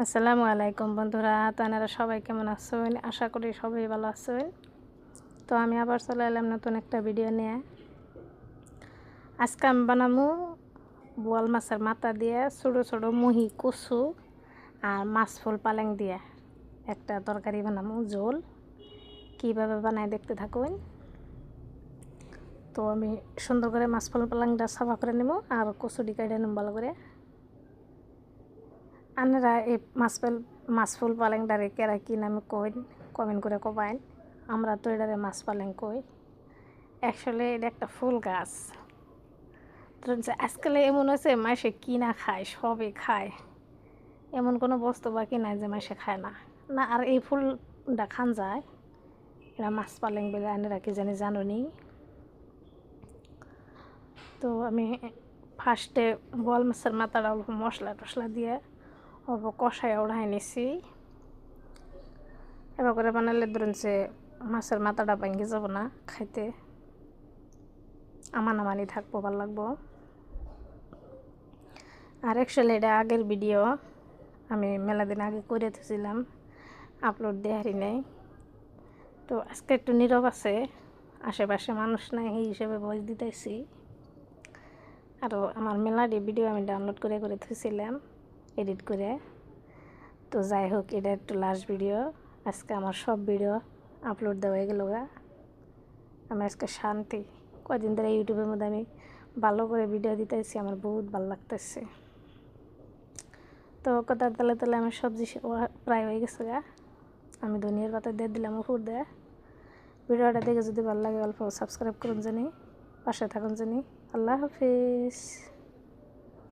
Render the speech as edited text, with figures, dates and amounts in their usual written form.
আসসালামু আলাইকুম বন্ধুরা, তো আপনারা সবাই কেমন আছেন? আশা করি সবাই ভালো আছেন। তো আমি আবার চলে এলাম নতুন একটা ভিডিও নিয়ে। আজকে আমি বানাবো বোয়াল মাছের মাথা দিয়ে ছোটো ছোটো মুহি কচু আর মাছ ফুল পালেং দিয়ে একটা তরকারি বানাবো, ঝোল। কীভাবে বানায় দেখতে থাকুন। তো আমি সুন্দর করে মাছ ফুল পালেংটা সাফা করে নেব আর কচুটি কেটে নেব ভালো করে। আপনারা এই মাছ ফুল পালেংটারে কেরা কি নামে কইন কমেন্ট করে কবাইন। আমরা তো এটারে মাছ পালেং কই। অ্যাকচুয়ালি এটা একটা ফুল গাছ। ধরুন যে আজকালে এমন হয়েছে মাসে কিনা খায়, সবই খায়, এমন কোনো বস্তু বাকি নাই যে মাসে খায় না। না, আর এই ফুলটা খান যায়, এটা মাছ পালেং বলে আপনারা কি জানো নি। তো আমি ফার্স্টে বোয়াল মাছের মাথাটা অল্প মশলা টশলা দিয়ে অল্প কষায় ওড়াই নিছি। এবার করে বানালে ধরুন যে মাছের মাথাটা ভেঙে যাব না, খাইতে আমানি থাকবো, ভালো লাগবো। আর অ্যাকচুয়ালি এটা আগের ভিডিও, আমি মেলা দিন আগে করে দিয়েছিলাম, আপলোড দেওয়ারই নেই। তো আজকে একটু নীরব আছে, আশেপাশে মানুষ নাই, এই হিসেবে ভয়েস দিতেছি। আরও আমার মেলারই ভিডিও আমি ডাউনলোড করে দিয়েছিলাম এডিট করে। তো যাই হোক, এটা একটু লাস্ট ভিডিও। আজকে আমার সব ভিডিও আপলোড দেওয়া হয়ে গেল। আমি আজকে শান্তি, কদিন ধরে ইউটিউবের মধ্যে আমি ভালো করে ভিডিও দিতেছি, আমার বহুত ভালো লাগতেছে। তো কথার তালে তালে আমার সবজি প্রায় হয়ে গেছে গা। আমি ধনিয়ার পাতা দিয়ে দিলাম উপর দিয়ে। ভিডিওটা দেখে যদি ভালো লাগে অল্প সাবস্ক্রাইব করুন জানি, পাশে থাকুন জানি। আল্লাহ হাফিজ।